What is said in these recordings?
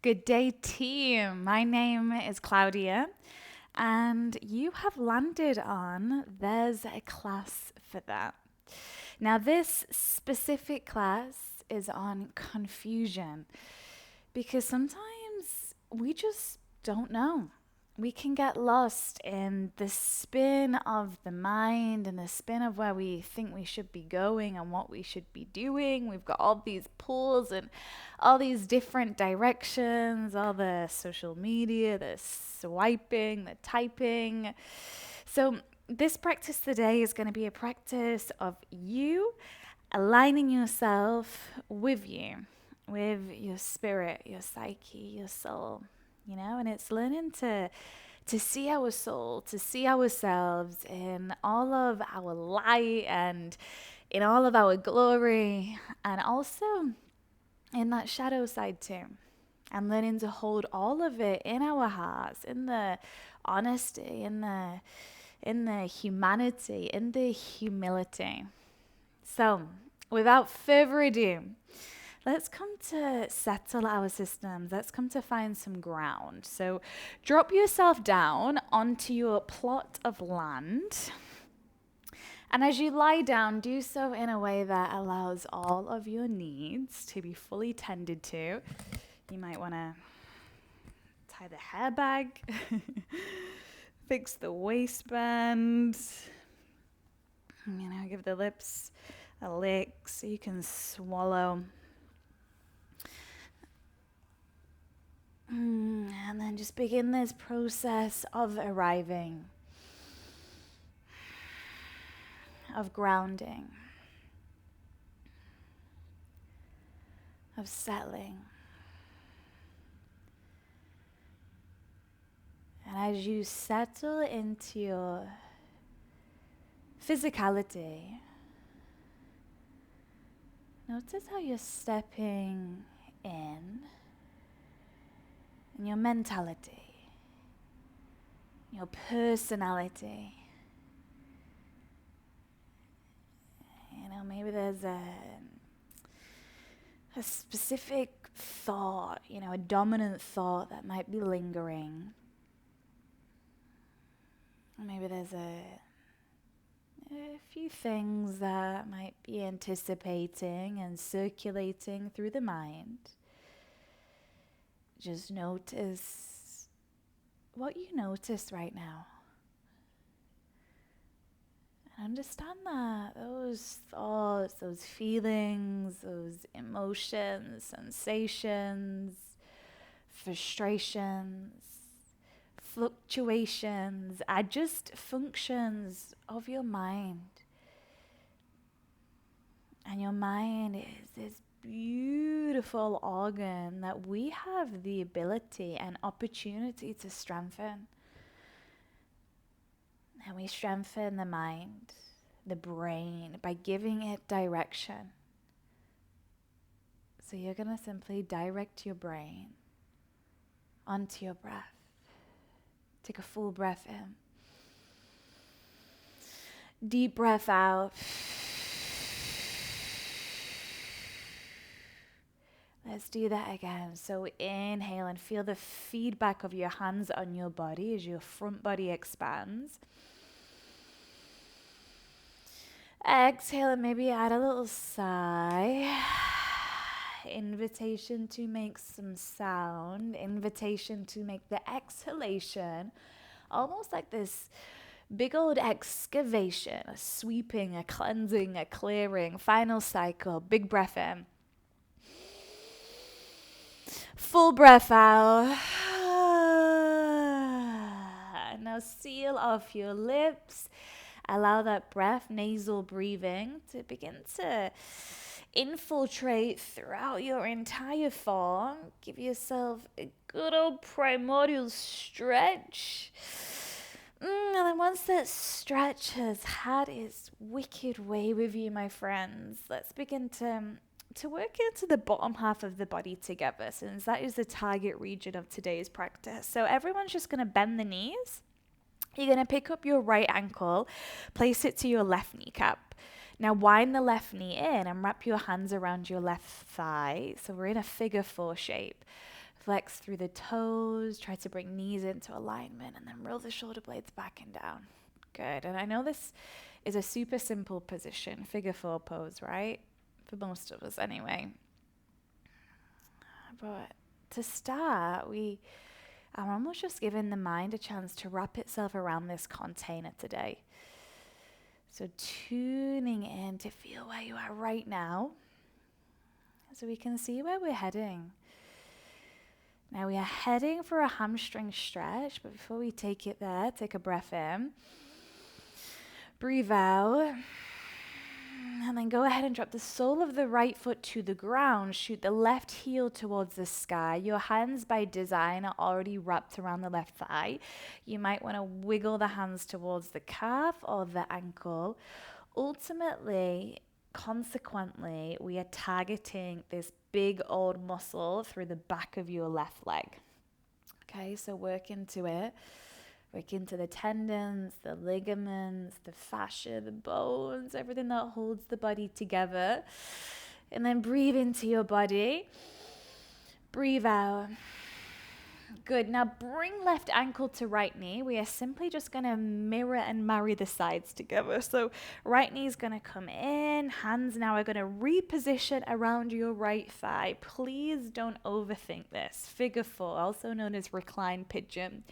Good day, team. My name is Claudia, and you have landed on There's a Class for That. Now, this specific class is on confusion because sometimes we just don't know. We can get lost in the spin of the mind and the spin of where we think we should be going and what we should be doing. We've got all these pulls and all these different directions, all the social media, the swiping, the typing. So, this practice today is going to be a practice of you aligning yourself with you, with your spirit, your psyche, your soul, and it's learning to see our soul, to see ourselves in all of our light and in all of our glory, and also in that shadow side too. And learning to hold all of it in our hearts, in the honesty, in the humanity, in the humility. So, without further ado, let's come to settle our systems. Let's come to find some ground. So, drop yourself down onto your plot of land. And as you lie down, do so in a way that allows all of your needs to be fully tended to. You might want to tie the hair bag, fix the waistband, give the lips a lick so you can swallow. And then just begin this process of arriving, of grounding, of settling. And as you settle into your physicality, notice how you're stepping in your mentality, your personality. Maybe there's a specific thought, a dominant thought that might be lingering. Maybe there's a few things that might be anticipating and circulating through the mind. Just notice what you notice right now. And understand that those thoughts, those feelings, those emotions, sensations, frustrations, fluctuations are just functions of your mind. And your mind is this beautiful organ that we have the ability and opportunity to strengthen. And we strengthen the mind, the brain, by giving it direction. So you're going to simply direct your brain onto your breath. Take a full breath in. Deep breath out. Let's do that again. So inhale and feel the feedback of your hands on your body as your front body expands. Exhale and maybe add a little sigh. Invitation to make some sound. Invitation to make the exhalation almost like this big old excavation, a sweeping, a cleansing, a clearing. Final cycle. Big breath in. Full breath out. Now seal off your lips. Allow that breath, nasal breathing, to begin to infiltrate throughout your entire form. Give yourself a good old primordial stretch. And then once that stretch has had its wicked way with you, my friends, let's begin to work into the bottom half of the body together, since that is the target region of today's practice. So everyone's just going to bend the knees. You're going to pick up your right ankle, place it to your left kneecap. Now wind the left knee in and wrap your hands around your left thigh. So we're in a figure 4 shape. flex through the toes, try to bring knees into alignment, and then roll the shoulder blades back and down. Good. And I know this is a super simple position, figure four pose, right? For most of us anyway. But to start, we are almost just giving the mind a chance to wrap itself around this container today. So tuning in to feel where you are right now, so we can see where we're heading. Now we are heading for a hamstring stretch, but before we take it there, take a breath in, breathe out, and then go ahead and drop the sole of the right foot to the ground. Shoot the left heel towards the sky. Your hands by design are already wrapped around the left thigh. You might want to wiggle the hands towards the calf or the ankle. Ultimately, consequently, we are targeting this big old muscle through the back of your left leg. Okay, so work into it. Work into the tendons, the ligaments, the fascia, the bones, everything that holds the body together. And then breathe into your body. Breathe out. Good. Now bring left ankle to right knee. We are simply just going to mirror and marry the sides together. So right knee is going to come in. Hands now are going to reposition around your right thigh. Please don't overthink this. Figure four, also known as reclined pigeon.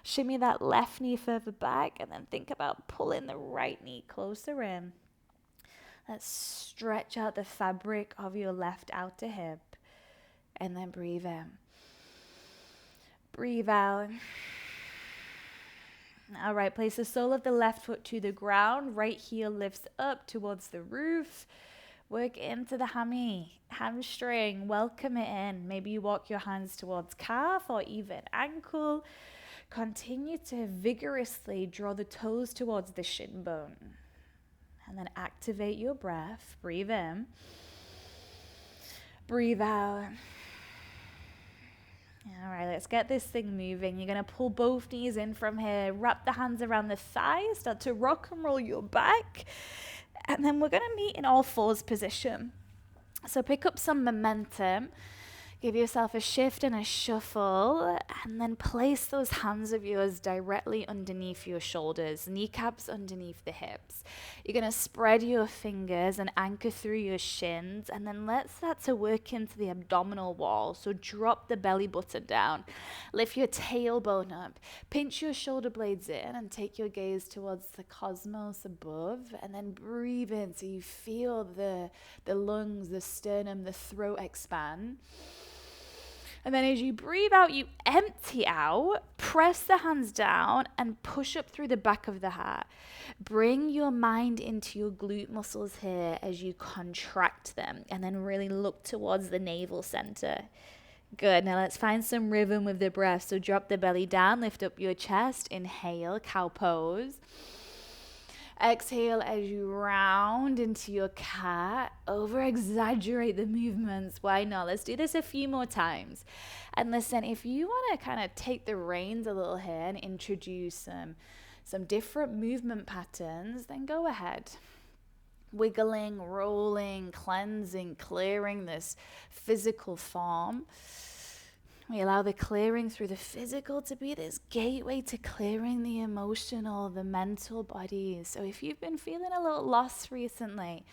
Shimmy that left knee further back and then think about pulling the right knee closer in. Let's stretch out the fabric of your left outer hip and then breathe in. Breathe out. All right, place the sole of the left foot to the ground. Right heel lifts up towards the roof. Work into the hamstring. Welcome it in. Maybe you walk your hands towards calf or even ankle. Continue to vigorously draw the toes towards the shin bone. And then activate your breath. Breathe in. Breathe out. All right, let's get this thing moving. You're going to pull both knees in from here. Wrap the hands around the thighs. Start to rock and roll your back. And then we're going to meet in all fours position. So pick up some momentum. Give yourself a shift and a shuffle, and then place those hands of yours directly underneath your shoulders, kneecaps underneath the hips. You're going to spread your fingers and anchor through your shins, and then let's start to work into the abdominal wall. So drop the belly button down, lift your tailbone up, pinch your shoulder blades in, and take your gaze towards the cosmos above, and then breathe in so you feel the lungs, the sternum, the throat expand. And then as you breathe out, you empty out, press the hands down and push up through the back of the heart. Bring your mind into your glute muscles here as you contract them and then really look towards the navel center. Good. Now let's find some rhythm with the breath. So drop the belly down, lift up your chest, inhale, cow pose. Exhale as you round into your cat. Over-exaggerate the movements. Why not? Let's do this a few more times. And listen, if you want to kind of take the reins a little here and introduce some different movement patterns, then go ahead. Wiggling, rolling, cleansing, clearing this physical form. We allow the clearing through the physical to be this gateway to clearing the emotional, the mental bodies. So if you've been feeling a little lost recently,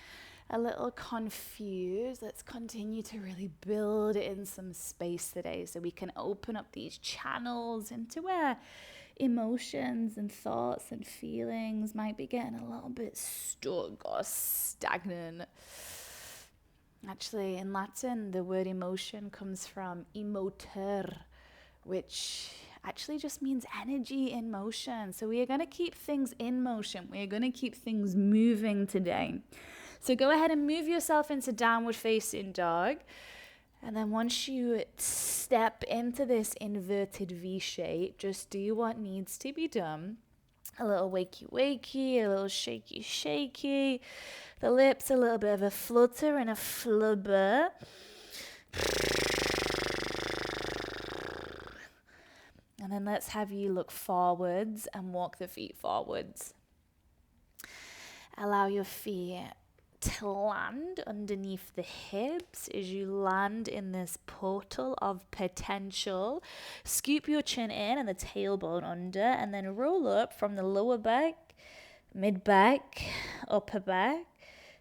a little confused, let's continue to really build in some space today so we can open up these channels into where emotions and thoughts and feelings might be getting a little bit stuck or stagnant. Actually, in Latin, the word emotion comes from emoter, which actually just means energy in motion. So we are going to keep things in motion. We are going to keep things moving today. So go ahead and move yourself into downward facing dog. And then once you step into this inverted V shape, just do what needs to be done. A little wakey, a little shaky. The lips, a little bit of a flutter and a flubber. And then let's have you look forwards and walk the feet forwards. Allow your feet to land underneath the hips as you land in this portal of potential. Scoop your chin in and the tailbone under, and then roll up from the lower back, mid back, upper back.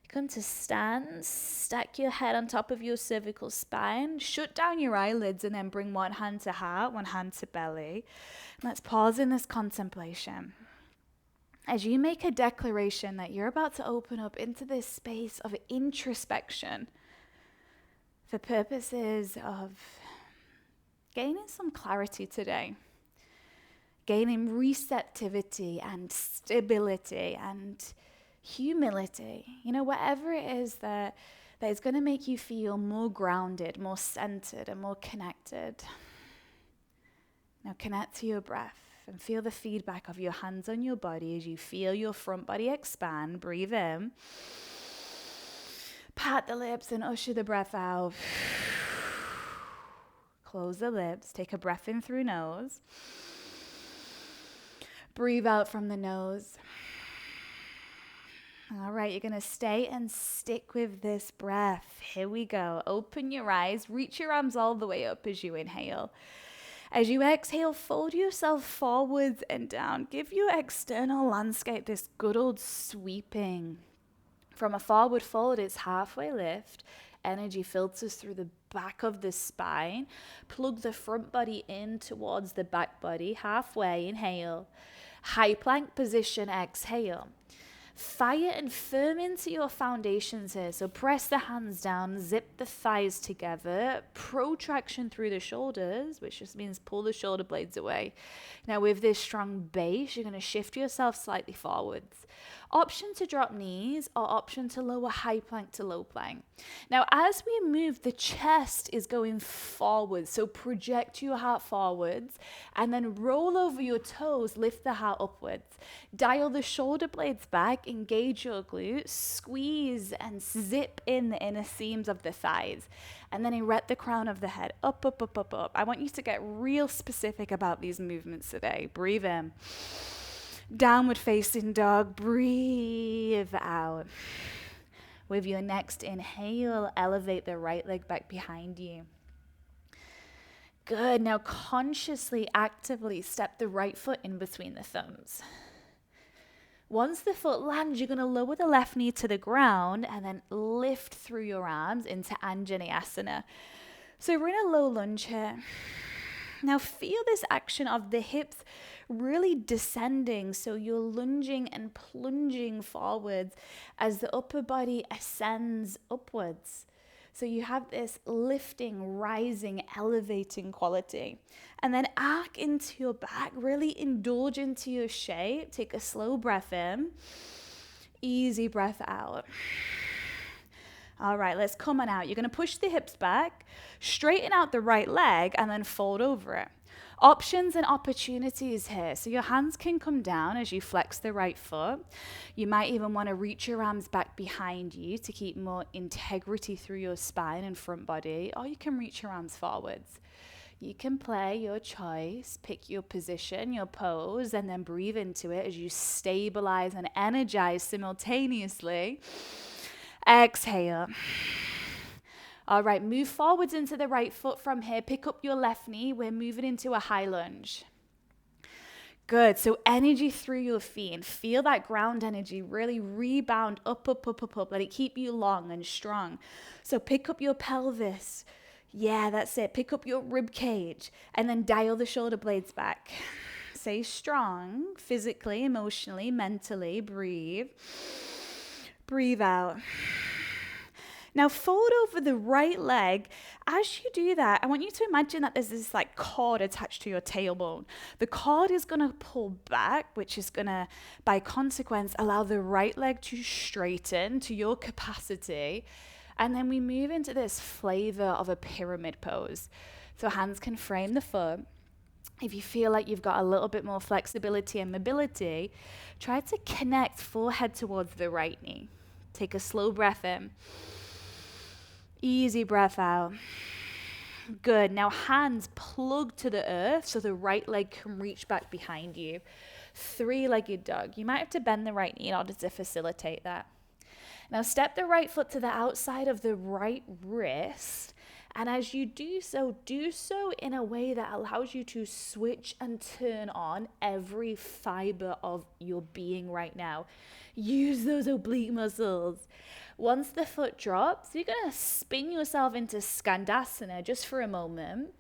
Come to stand, stack your head on top of your cervical spine, shut down your eyelids, and then bring one hand to heart, one hand to belly. Let's pause in this contemplation. As you make a declaration that you're about to open up into this space of introspection for purposes of gaining some clarity today, gaining receptivity and stability and humility, whatever it is that is going to make you feel more grounded, more centered, and more connected. Now connect to your breath and feel the feedback of your hands on your body as you feel your front body expand. Breathe in. Pat the lips and usher the breath out. Close the lips. Take a breath in through nose. Breathe out from the nose. All right, you're going to stay and stick with this breath. Here we go. Open your eyes. Reach your arms all the way up as you inhale. As you exhale, fold yourself forwards and down. Give your external landscape this good old sweeping. From a forward fold, it's halfway lift. Energy filters through the back of the spine. Plug the front body in towards the back body. Halfway, inhale. High plank position, exhale. Fire and firm into your foundations here. So press the hands down, zip the thighs together, protraction through the shoulders, which just means pull the shoulder blades away. Now with this strong base, you're going to shift yourself slightly forwards. Option to drop knees or option to lower high plank to low plank. Now as we move, the chest is going forward. So project your heart forwards and then roll over your toes, lift the heart upwards. Dial the shoulder blades back, engage your glutes, squeeze and zip in the inner seams of the thighs. And then erect the crown of the head, up, up, up, up, up. I want you to get real specific about these movements today. Breathe in. Downward facing dog, breathe out. With your next inhale, elevate the right leg back behind you. Good, now consciously, actively step the right foot in between the thumbs. Once the foot lands, you're going to lower the left knee to the ground and then lift through your arms into Anjaneyasana. So we're in a low lunge here. Now feel this action of the hips really descending. So you're lunging and plunging forwards as the upper body ascends upwards. So you have this lifting, rising, elevating quality. And then arc into your back, really indulge into your shape. Take a slow breath in, easy breath out. All right, let's come on out. You're going to push the hips back, straighten out the right leg, and then fold over it. Options and opportunities here. So your hands can come down as you flex the right foot. You might even want to reach your arms back behind you to keep more integrity through your spine and front body, or you can reach your arms forwards. You can play your choice, pick your position, your pose, and then breathe into it as you stabilize and energize simultaneously. Exhale. All right, move forwards into the right foot from here. Pick up your left knee. We're moving into a high lunge. Good. So energy through your feet and feel that ground energy really rebound up, up, up, up, up. Let it keep you long and strong. So pick up your pelvis. Yeah, that's it. Pick up your rib cage and then dial the shoulder blades back. Stay strong physically, emotionally, mentally. Breathe. Breathe out. Now fold over the right leg. As you do that, I want you to imagine that there's this cord attached to your tailbone. The cord is going to pull back, which is going to, by consequence, allow the right leg to straighten to your capacity. And then we move into this flavor of a pyramid pose. So hands can frame the foot. If you feel like you've got a little bit more flexibility and mobility, try to connect forehead towards the right knee. Take a slow breath in. Easy breath out. Good. Now hands plug to the earth so the right leg can reach back behind you. Three-legged dog. You might have to bend the right knee in order to facilitate that. Now step the right foot to the outside of the right wrist. And as you do so in a way that allows you to switch and turn on every fiber of your being right now. Use those oblique muscles. Once the foot drops, you're going to spin yourself into Skandasana just for a moment.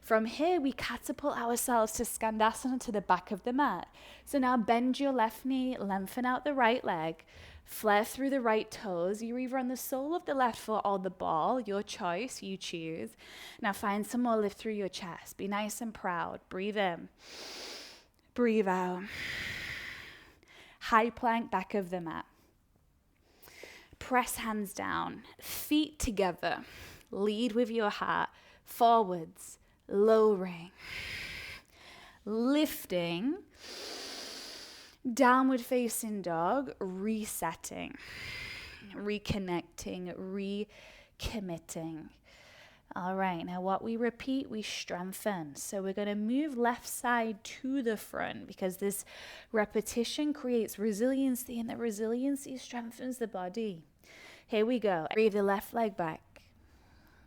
From here, we catapult ourselves to Skandasana to the back of the mat. So now bend your left knee, lengthen out the right leg, flare through the right toes. You're either on the sole of the left foot or the ball, your choice, you choose. Now find some more lift through your chest. Be nice and proud. Breathe in. Breathe out. High plank, back of the mat. Press hands down, feet together. Lead with your heart. Forwards, lowering, lifting. Downward facing dog, resetting, reconnecting, recommitting. All right, now what we repeat, we strengthen. So we're going to move left side to the front because this repetition creates resiliency, and the resiliency strengthens the body. Here we go. Breathe the left leg back.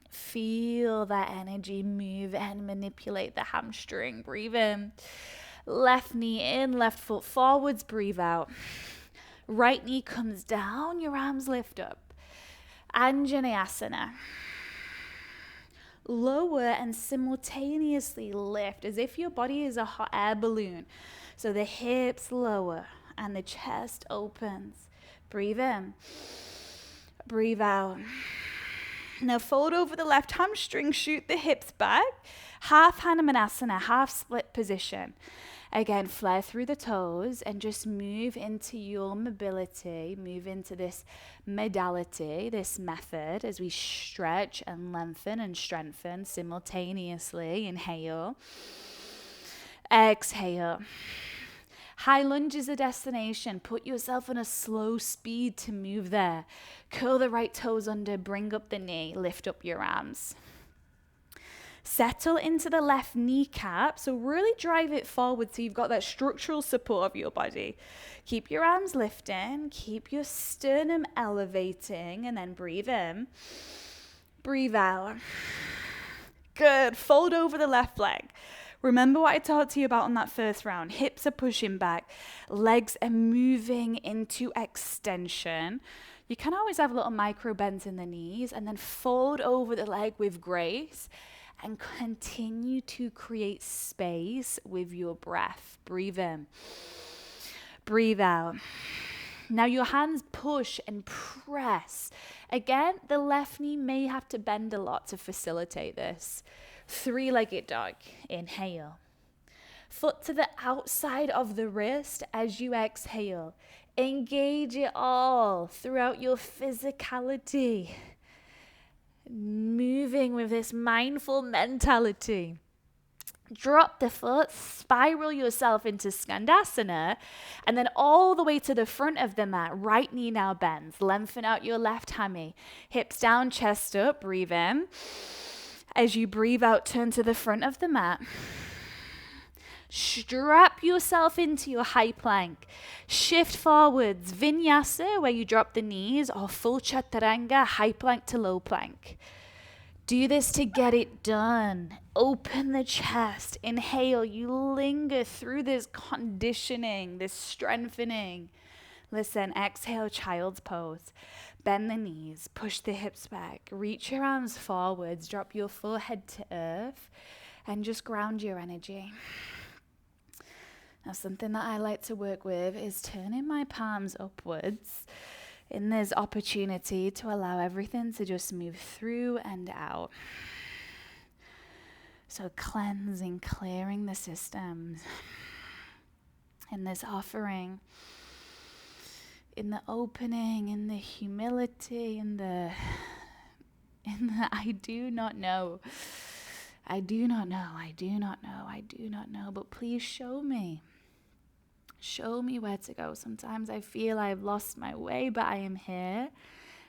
Feel that energy move and manipulate the hamstring. Breathe in. Left knee in, left foot forwards, breathe out. Right knee comes down, your arms lift up. Anjaneyasana. Lower and simultaneously lift as if your body is a hot air balloon. So the hips lower and the chest opens. Breathe in. Breathe out. Now fold over the left hamstring, shoot the hips back. Half Hanumanasana, half split position. Again, flare through the toes and just move into your mobility, move into this modality, this method as we stretch and lengthen and strengthen simultaneously. Inhale. Exhale. High lunge is the destination. Put yourself on a slow speed to move there. Curl the right toes under, bring up the knee, lift up your arms. Settle into the left kneecap, so really drive it forward so you've got that structural support of your body. Keep your arms lifting, keep your sternum elevating, and then breathe in. Breathe out. Good. Fold over the left leg. Remember what I talked to you about on that first round. Hips are pushing back, legs are moving into extension. You can always have little micro bends in the knees and then fold over the leg with grace and continue to create space with your breath. Breathe in. Breathe out. Now your hands push and press. Again, the left knee may have to bend a lot to facilitate this. Three-legged dog. Inhale. Foot to the outside of the wrist as you exhale. Engage it all throughout your physicality. Moving with this mindful mentality. Drop the foot, spiral yourself into Skandasana, and then all the way to the front of the mat. Right knee now bends. Lengthen out your left hammy. Hips down, chest up. Breathe in. As you breathe out, turn to the front of the mat. Strap yourself into your high plank. Shift forwards, vinyasa, where you drop the knees, or full chaturanga, high plank to low plank. Do this to get it done. Open the chest. Inhale. You linger through this conditioning, this strengthening. Listen, exhale, child's pose. Bend the knees, push the hips back, reach your arms forwards, drop your forehead to earth, and just ground your energy. Now, something that I like to work with is turning my palms upwards in this opportunity to allow everything to just move through and out. So cleansing, clearing the systems in this offering, in the opening, in the humility, in the I do not know. I do not know, I do not know, I do not know, but please show me. Show me where to go. Sometimes I feel I've lost my way, but I am here.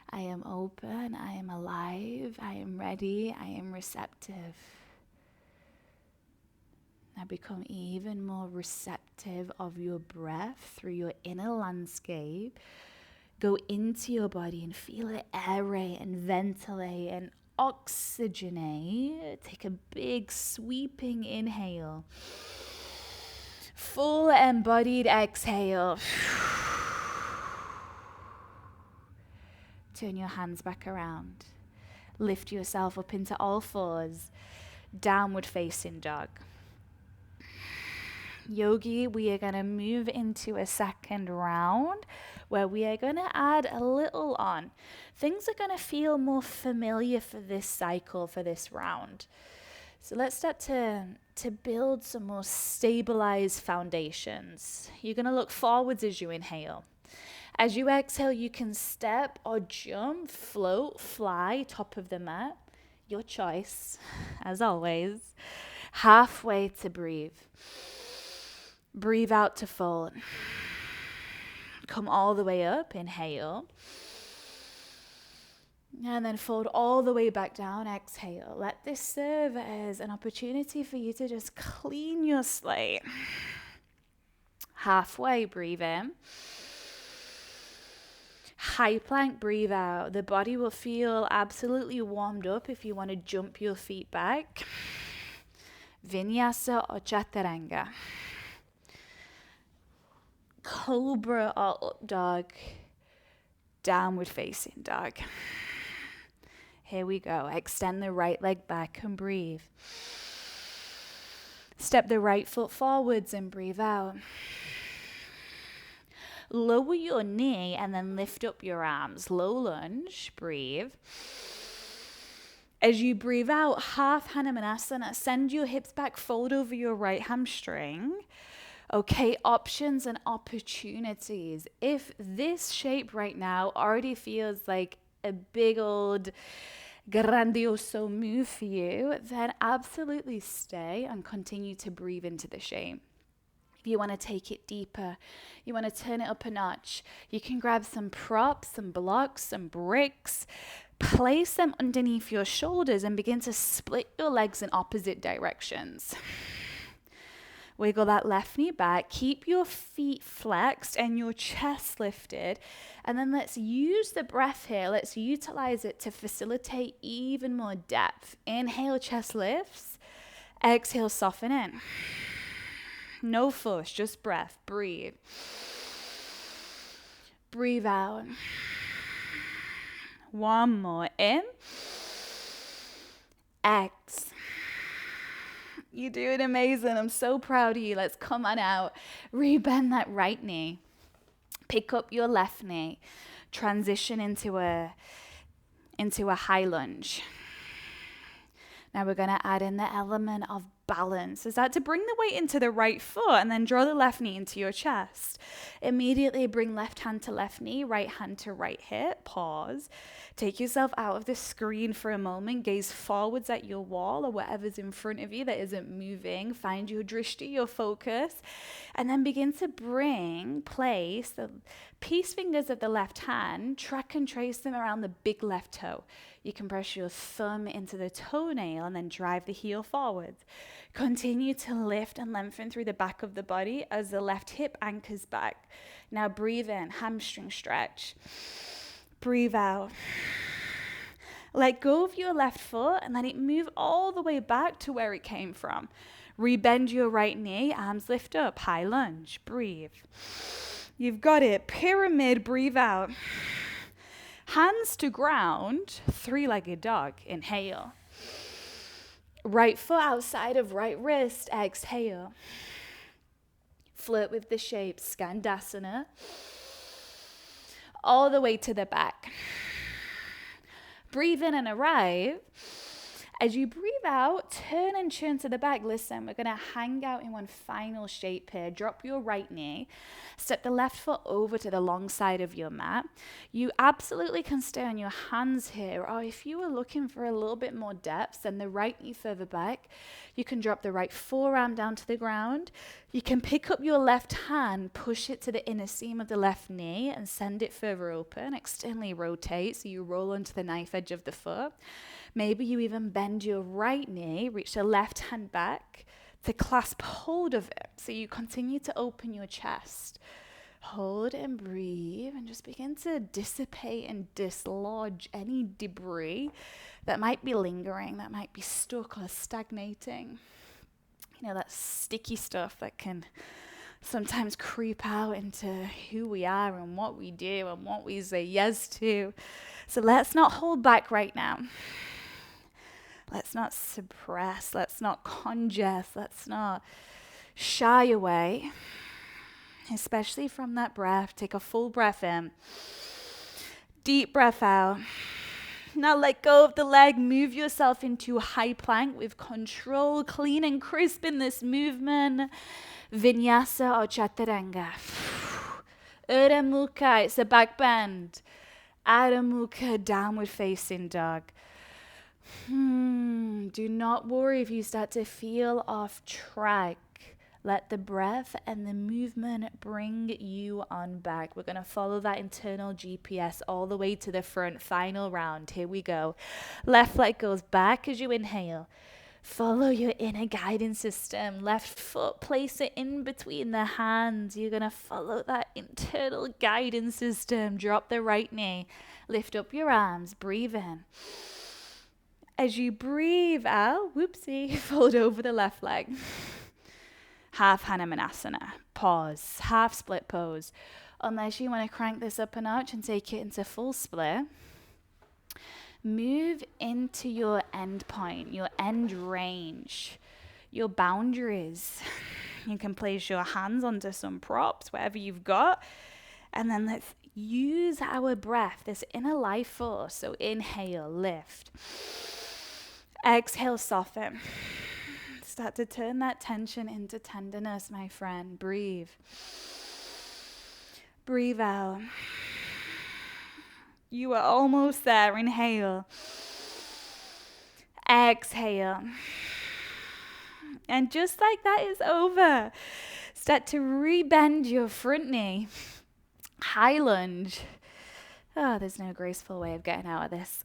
I am open, I am alive, I am ready, I am receptive. Now become even more receptive of your breath through your inner landscape. Go into your body and feel it aerate and ventilate and oxygenate. Take a big sweeping inhale. Full embodied exhale. Turn your hands back around. Lift yourself up into all fours. Downward facing dog. Yogi, we are going to move into a second round where we are going to add a little on. Things are going to feel more familiar for this cycle, for this round. So let's start to build some more stabilized foundations. You're going to look forwards as you inhale. As you exhale, you can step or jump, float, fly, top of the mat. Your choice, as always. Halfway to breathe. Breathe out to fold. Come all the way up, inhale. And then fold all the way back down, exhale. Let this serve as an opportunity for you to just clean your slate. Halfway, breathe in. High plank, breathe out. The body will feel absolutely warmed up if you want to jump your feet back. Vinyasa or chaturanga. Cobra or up dog. Downward facing dog. Here we go. Extend the right leg back and breathe. Step the right foot forwards and breathe out. Lower your knee and then lift up your arms. Low lunge, breathe. As you breathe out, half Hanumanasana, send your hips back, fold over your right hamstring. Okay, options and opportunities. If this shape right now already feels like a big old grandioso move for you, then absolutely stay and continue to breathe into the shape. If you want to take it deeper, you want to turn it up a notch, you can grab some props, some blocks, some bricks, place them underneath your shoulders and begin to split your legs in opposite directions. Wiggle that left knee back, keep your feet flexed and your chest lifted. And then let's use the breath here. Let's utilize it to facilitate even more depth. Inhale, chest lifts. Exhale, soften in. No force, just breath. Breathe. Breathe out. One more in. Exhale. You're doing amazing. I'm so proud of you. Let's come on out. Rebend that right knee. Pick up your left knee. Transition into a high lunge. Now we're going to add in the element of balance. Is that to bring the weight into the right foot and then draw the left knee into your chest. Immediately bring left hand to left knee, right hand to right hip. Pause. Take yourself out of the screen for a moment. Gaze forwards at your wall or whatever's in front of you that isn't moving. Find your drishti, your focus. And then begin to place the peace fingers of the left hand, track and trace them around the big left toe. You can press your thumb into the toenail and then drive the heel forward. Continue to lift and lengthen through the back of the body as the left hip anchors back. Now breathe in, hamstring stretch. Breathe out. Let go of your left foot and let it move all the way back to where it came from. Rebend your right knee, arms lift up, high lunge. Breathe. You've got it. Pyramid, breathe out. Hands to ground, three-legged dog. Inhale. Right foot outside of right wrist. Exhale. Flirt with the shape. Skandasana. All the way to the back. Breathe in and arrive. As you breathe out, turn and churn to the back. Listen, we're going to hang out in one final shape here. Drop your right knee. Step the left foot over to the long side of your mat. You absolutely can stay on your hands here. Or if you were looking for a little bit more depth, send the right knee further back. You can drop the right forearm down to the ground. You can pick up your left hand, push it to the inner seam of the left knee and send it further open. Externally rotate so you roll onto the knife edge of the foot. Maybe you even bend your right knee, reach the left hand back to clasp hold of it. So you continue to open your chest. Hold and breathe and just begin to dissipate and dislodge any debris that might be lingering, that might be stuck or stagnating. You know, that sticky stuff that can sometimes creep out into who we are and what we do and what we say yes to. So let's not hold back right now. Let's not suppress. Let's not congest. Let's not shy away, especially from that breath. Take a full breath in. Deep breath out. Now let go of the leg. Move yourself into high plank with control, clean and crisp in this movement. Vinyasa or chaturanga. Urdhva Mukha, it's a back bend. Adho Mukha, downward facing dog. Do not worry if you start to feel off track. Let the breath and the movement bring you on back. We're going to follow that internal GPS all the way to the front. Final round. Here we go. Left leg goes back as you inhale. Follow your inner guidance system. Left foot, place it in between the hands. You're going to follow that internal guidance system. Drop the right knee. Lift up your arms. Breathe in. As you breathe out, fold over the left leg. Half Hanumanasana. Pause. Half split pose. Unless you want to crank this up a notch and take it into full split. Move into your end point, your end range, your boundaries. You can place your hands onto some props, whatever you've got. And then let's use our breath, this inner life force. So inhale, lift. Exhale, soften. Start to turn that tension into tenderness, my friend. Breathe. Breathe out. You are almost there. Inhale. Exhale. And just like that is over. Start to rebend your front knee. High lunge. Oh, there's no graceful way of getting out of this.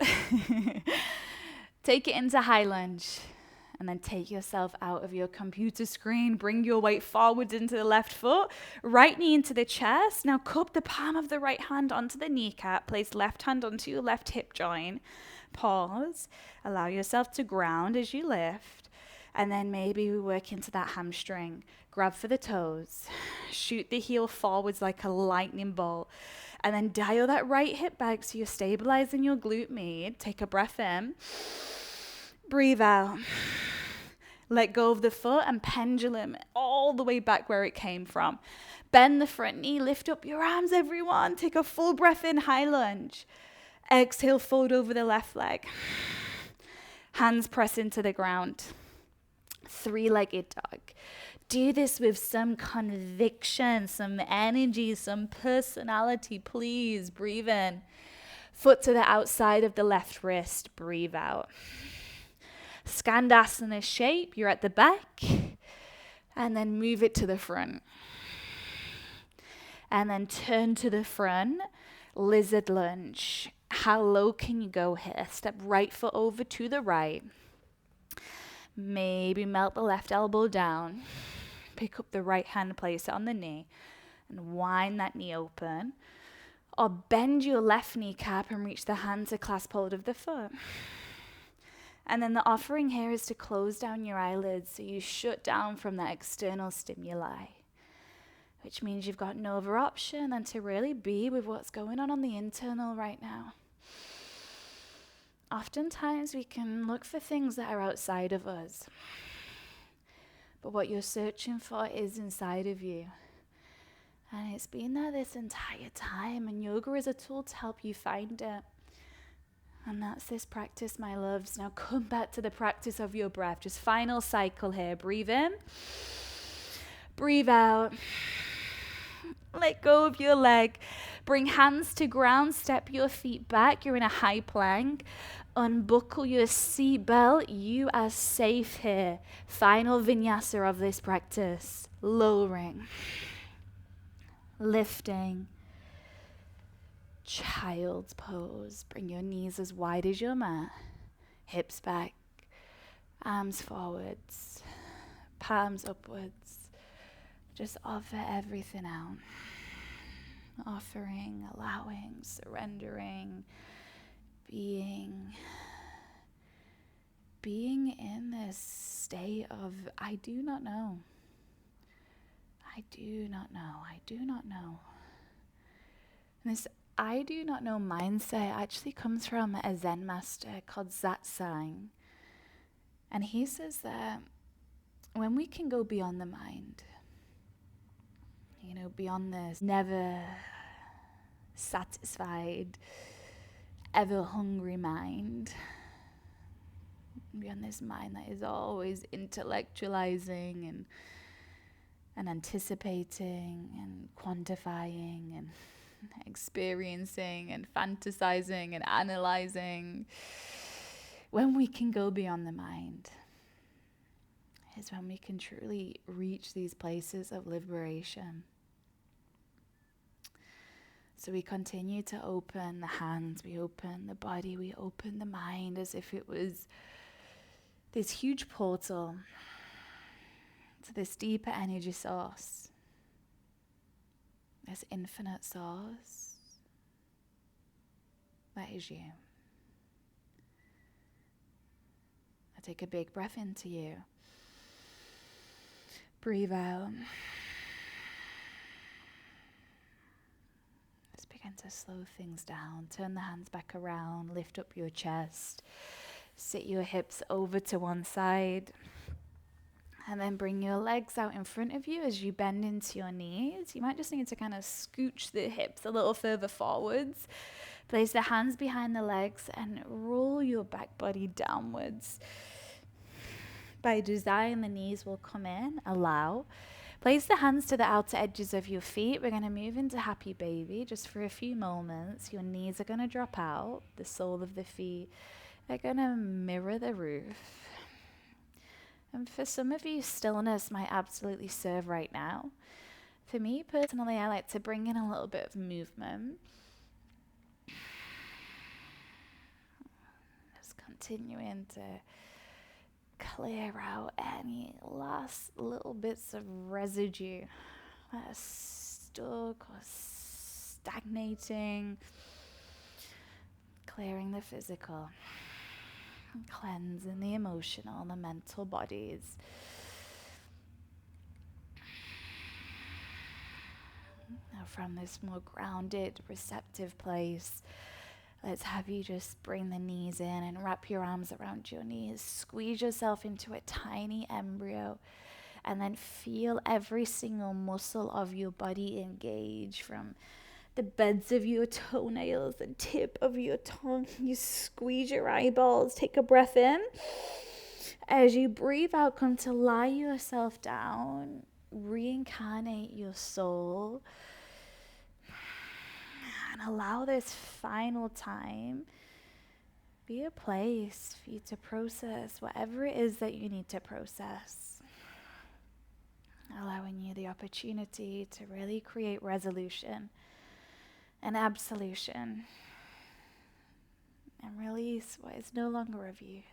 Take it into high lunge. And then take yourself out of your computer screen. Bring your weight forward into the left foot. Right knee into the chest. Now cup the palm of the right hand onto the kneecap. Place left hand onto your left hip joint. Pause. Allow yourself to ground as you lift. And then maybe we work into that hamstring. Grab for the toes. Shoot the heel forwards like a lightning bolt. And then dial that right hip back so you're stabilizing your glute med. Take a breath in. Breathe out. Let go of the foot and pendulum all the way back where it came from. Bend the front knee. Lift up your arms, everyone. Take a full breath in, high lunge. Exhale, fold over the left leg. Hands press into the ground. Three-legged dog. Do this with some conviction, some energy, some personality. Please breathe in. Foot to the outside of the left wrist. Breathe out. Skandasana shape, you're at the back, and then move it to the front. And then turn to the front, lizard lunge. How low can you go here? Step right foot over to the right. Maybe melt the left elbow down. Pick up the right hand, place it on the knee, and wind that knee open. Or bend your left kneecap and reach the hand to clasp hold of the foot. And then the offering here is to close down your eyelids so you shut down from that external stimuli, which means you've got no other option than to really be with what's going on the internal right now. Oftentimes we can look for things that are outside of us, but what you're searching for is inside of you. And it's been there this entire time, and yoga is a tool to help you find it. And that's this practice, my loves. Now come back to the practice of your breath. Just final cycle here. Breathe in. Breathe out. Let go of your leg. Bring hands to ground. Step your feet back. You're in a high plank. Unbuckle your seatbelt. You are safe here. Final vinyasa of this practice. Lowering. Lifting. Child's pose. Bring your knees as wide as your mat. Hips back. Arms forwards. Palms upwards. Just offer everything out. offering, allowing, surrendering, being in this state of I do not know. I do not know. I do not know. And this I do not know mindset actually comes from a Zen master called Zatsang. And he says that when we can go beyond the mind, beyond this never satisfied, ever hungry mind, beyond this mind that is always intellectualizing and anticipating and quantifying and experiencing and fantasizing and analyzing. When we can go beyond the mind is when we can truly reach these places of liberation. So we continue to open the hands, we open the body, we open the mind as if it was this huge portal to this deeper energy source, this infinite source that is you. I take a big breath into you. Breathe out. Just begin to slow things down. Turn the hands back around. Lift up your chest. Sit your hips over to one side. And then bring your legs out in front of you as you bend into your knees. You might just need to kind of scooch the hips a little further forwards. Place the hands behind the legs and roll your back body downwards. By design, the knees will come in. Allow. Place the hands to the outer edges of your feet. We're going to move into happy baby just for a few moments. Your knees are going to drop out. The sole of the feet are going to mirror the roof. And for some of you, stillness might absolutely serve right now. For me personally, I like to bring in a little bit of movement. Just continuing to clear out any last little bits of residue that are stuck or stagnating. Clearing the physical. Cleansing the emotional and the mental bodies. Now from this more grounded, receptive place, let's have you just bring the knees in and wrap your arms around your knees. Squeeze yourself into a tiny embryo and then feel every single muscle of your body engage from the beds of your toenails, the tip of your tongue. You squeeze your eyeballs. Take a breath in. As you breathe out, come to lie yourself down. Reincarnate your soul. And allow this final time be a place for you to process whatever it is that you need to process. Allowing you the opportunity to really create resolution and absolution, and release what is no longer of use.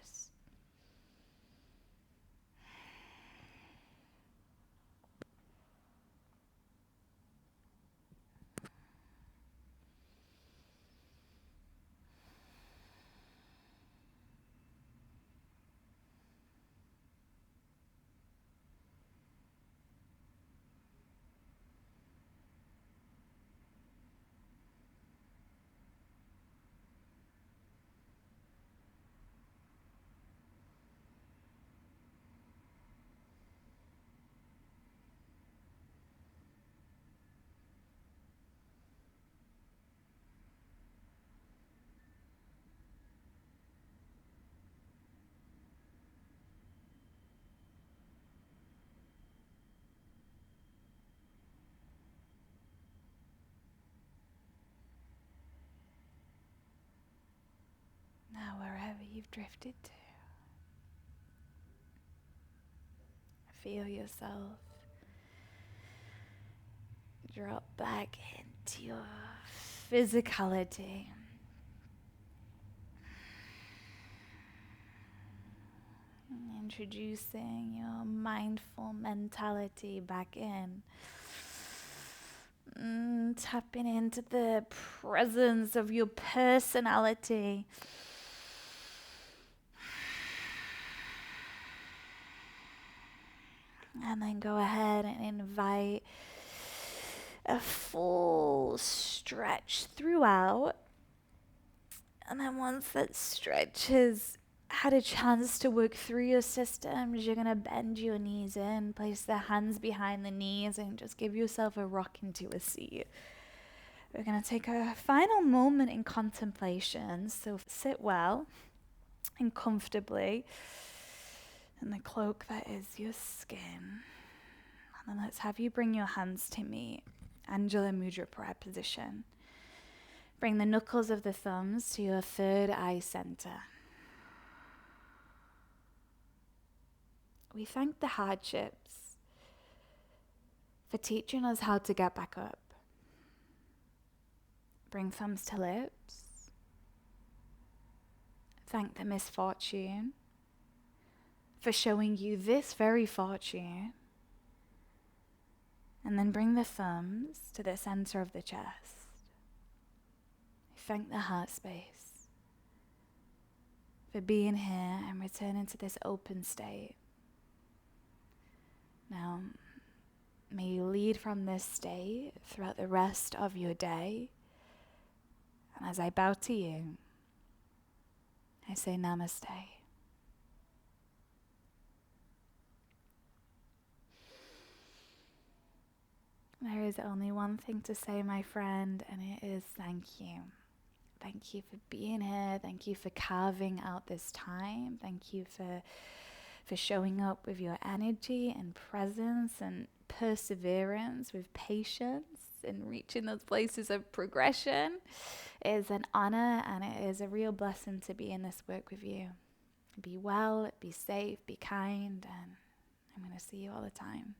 Now wherever you've drifted to, feel yourself drop back into your physicality. Introducing your mindful mentality back in. Tapping into the presence of your personality. And then go ahead and invite a full stretch throughout. And then once that stretch has had a chance to work through your systems, you're going to bend your knees in, place the hands behind the knees, and just give yourself a rock into a seat. We're going to take a final moment in contemplation. So sit well and comfortably in the cloak that is your skin. And then let's have you bring your hands to meet. Anjala Mudra prayer position. Bring the knuckles of the thumbs to your third eye center. We thank the hardships for teaching us how to get back up. Bring thumbs to lips. Thank the misfortune for showing you this very fortune. And then bring the thumbs to the center of the chest. Thank the heart space for being here and returning to this open state. Now, may you lead from this state throughout the rest of your day. And as I bow to you, I say namaste. There is only one thing to say, my friend, and it is thank you. Thank you for being here. Thank you for carving out this time. Thank you for showing up with your energy and presence and perseverance, with patience and reaching those places of progression. It is an honor and it is a real blessing to be in this work with you. Be well, be safe, be kind, and I'm going to see you all the time.